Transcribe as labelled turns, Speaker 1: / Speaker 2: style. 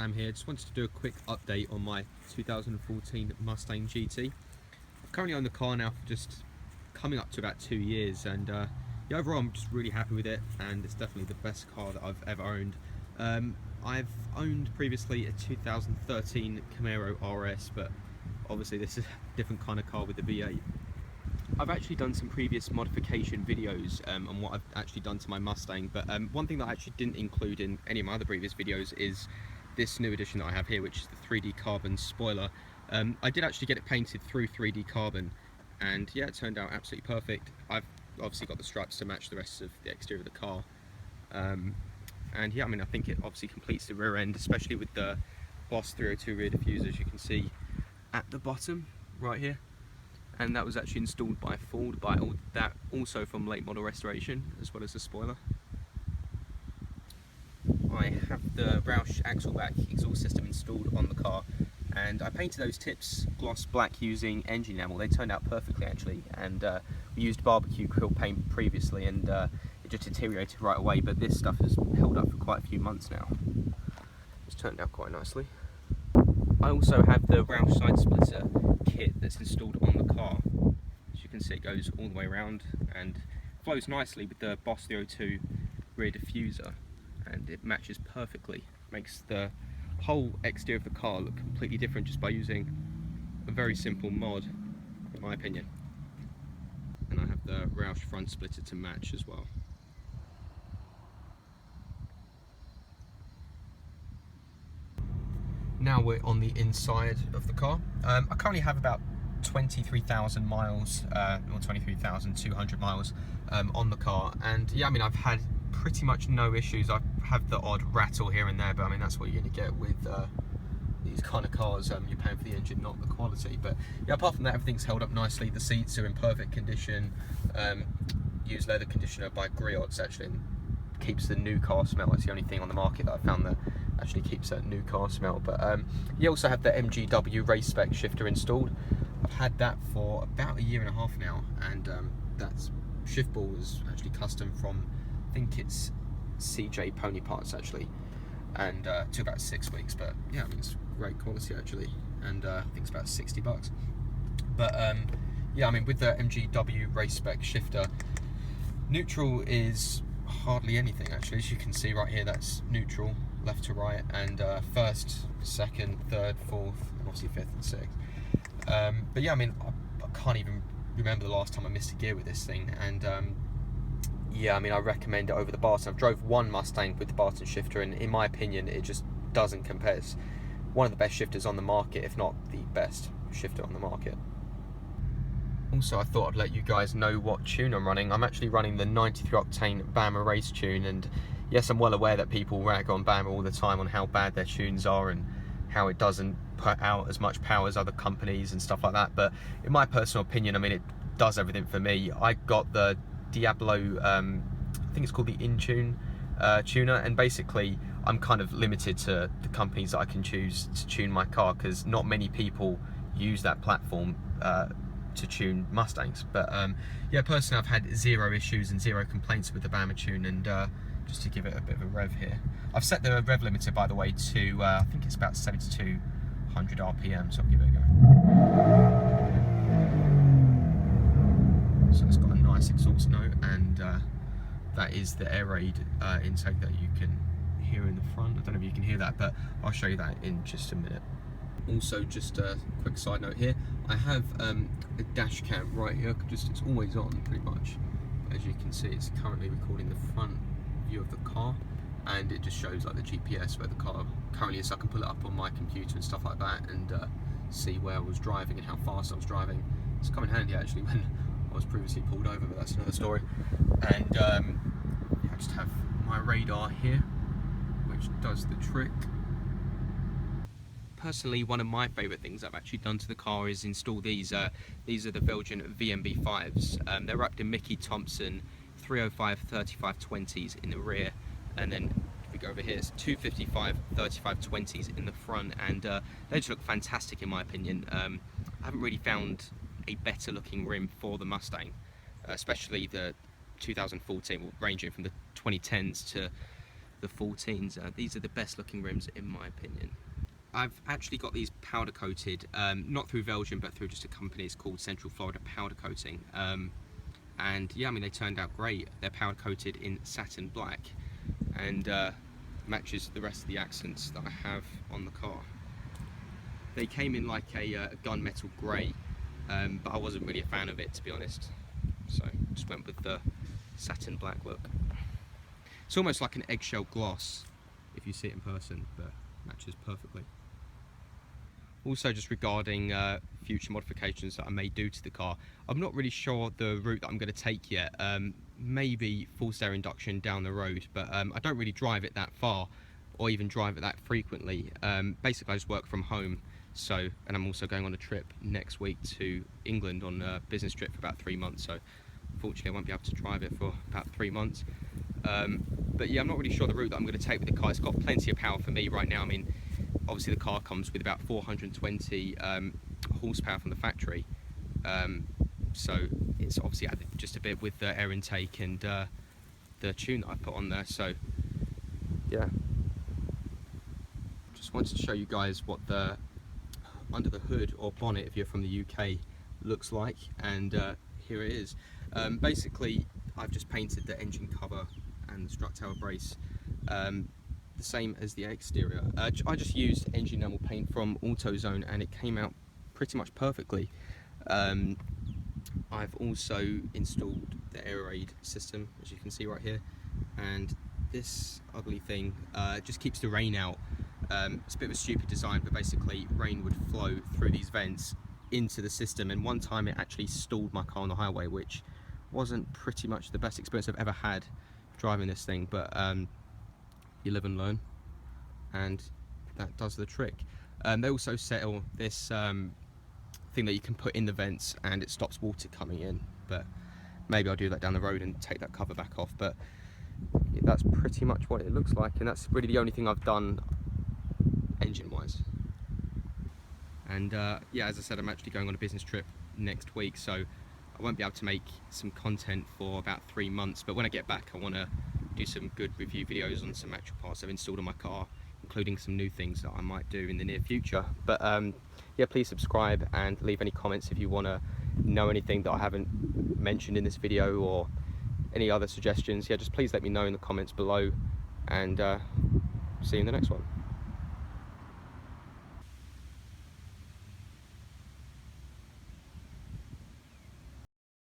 Speaker 1: Sam here. Just wanted to do a quick update on my 2014 Mustang GT. I've currently owned the car now for just coming up to about 2 years, and yeah, overall I'm just really happy with it, and it's definitely the best car that I've ever owned. I've owned previously a 2013 Camaro RS, but obviously this is a different kind of car with the V8. I've actually done some previous modification videos on what I've actually done to my Mustang, but one thing that I actually didn't include in any of my other previous videos is this new edition that I have here, which is the 3D carbon spoiler. I did actually get it painted through 3D carbon, and yeah, it turned out absolutely perfect. I've obviously got the stripes to match the rest of the exterior of the car, and yeah, I mean, I think it obviously completes the rear end, especially with the Boss 302 rear diffuser, as you can see at the bottom right here. And that was actually installed by Ford, that also from late model restoration, as well as the spoiler. I have the Roush axleback exhaust system installed on the car, and I painted those tips gloss black using engine enamel. They turned out perfectly actually, and we used barbecue grill paint previously, and it just deteriorated right away, but this stuff has held up for quite a few months now. It's turned out quite nicely. I also have the Roush side splitter kit that's installed on the car. As you can see, it goes all the way around and flows nicely with the Boss 302 rear diffuser, and it matches perfectly. Makes the whole exterior of the car look completely different just by using a very simple mod, in my opinion. And I have the Roush front splitter to match as well. Now we're on the inside of the car. I currently have about 23,000 miles, or 23,200 miles on the car, and yeah, I mean, I've had pretty much no issues. I have the odd rattle here and there, but I mean, that's what you're going to get with these kind of cars. You're paying for the engine, not the quality. But yeah, apart from that, everything's held up nicely. The seats are in perfect condition. Used leather conditioner by Grille, actually, and keeps the new car smell. That's the only thing on the market that I found that actually keeps that new car smell. But you also have the MGW race spec shifter installed. I've had that for about 1.5 years now, and that's shift ball is actually custom from, I think it's CJ Pony Parts actually, and took about 6 weeks. But yeah, I mean, it's great quality actually, and I think it's about 60 bucks. But yeah, I mean, with the MGW race spec shifter, neutral is hardly anything actually. As you can see right here, that's neutral left to right, and first, second, third, fourth, and obviously fifth and sixth. But yeah, I mean, I can't even remember the last time I missed a gear with this thing, and yeah, I mean, I recommend it over the Barton. I've drove one Mustang with the Barton shifter, and in my opinion, it just doesn't compare. It's one of the best shifters on the market, if not the best shifter on the market. Also, I thought I'd let you guys know what tune I'm running. I'm actually running the 93 Octane Bama race tune, and yes, I'm well aware that people rag on Bama all the time on how bad their tunes are and how it doesn't put out as much power as other companies and stuff like that, but in my personal opinion, I mean, it does everything for me. I got the Diablo, I think it's called the InTune tuner, and basically I'm kind of limited to the companies that I can choose to tune my car, because not many people use that platform to tune Mustangs. But yeah, personally, I've had 0 issues and 0 complaints with the Bama tune, and just to give it a bit of a rev here, I've set the rev limiter, by the way, to I think it's about 7,200 RPM, so I'll give it a go. So it's got a nice exhaust note, and that is the air raid intake that you can hear in the front. I don't know if you can hear that, but I'll show you that in just a minute. Also, just a quick side note here, I have a dash cam right here, it's always on pretty much. As you can see, it's currently recording the front view of the car, and it just shows like the GPS where the car currently is, so I can pull it up on my computer and stuff like that, and see where I was driving and how fast I was driving. It's come in handy actually when I was previously pulled over, but that's another story. And yeah, I just have my radar here, which does the trick. Personally, one of my favourite things I've actually done to the car is install these. These are the Velgen VMB5s. They're wrapped in Mickey Thompson 305 3520s in the rear, and then if we go over here, it's 255 3520s in the front, and they just look fantastic in my opinion. I haven't really found a better looking rim for the Mustang, especially the 2014, ranging from the 2010s to the 14s. These are the best looking rims in my opinion. I've actually got these powder coated, not through Velgen, but through just a company. It's called Central Florida Powder Coating. And yeah, I mean, they turned out great. They're powder coated in satin black, and matches the rest of the accents that I have on the car. They came in like a gunmetal grey, but I wasn't really a fan of it, to be honest. So just went with the satin black look. It's almost like an eggshell gloss if you see it in person, but matches perfectly. Also, just regarding future modifications that I may do to the car, I'm not really sure the route that I'm going to take yet. Maybe full stereo induction down the road, but I don't really drive it that far or even drive it that frequently. Basically, I just work from home. So, and I'm also going on a trip next week to England on a business trip for about 3 months. So, unfortunately, I won't be able to drive it for about 3 months. But yeah, I'm not really sure the route that I'm going to take with the car. It's got plenty of power for me right now. I mean, obviously the car comes with about 420 horsepower from the factory, so it's obviously added just a bit with the air intake and the tune that I put on there. So yeah, just wanted to show you guys what the under the hood or bonnet, if you're from the UK, looks like, and here it is. Basically, I've just painted the engine cover and the strut tower brace the same as the exterior. I just used engine enamel paint from AutoZone and it came out pretty much perfectly. I've also installed the air raid system, as you can see right here, and this ugly thing just keeps the rain out. It's a bit of a stupid design, but basically rain would flow through these vents into the system, and one time it actually stalled my car on the highway, which wasn't pretty much the best experience I've ever had driving this thing, but you live and learn, and that does the trick. They also sell this thing that you can put in the vents and it stops water coming in, but maybe I'll do that down the road and take that cover back off. But yeah, that's pretty much what it looks like, and that's really the only thing I've done engine wise. And yeah, as I said, I'm actually going on a business trip next week, so I won't be able to make some content for about 3 months, but when I get back I want to do some good review videos on some actual parts I've installed on my car, including some new things that I might do in the near future. But yeah, please subscribe and leave any comments if you want to know anything that I haven't mentioned in this video, or any other suggestions. Yeah, just please let me know in the comments below, and see you in the next one.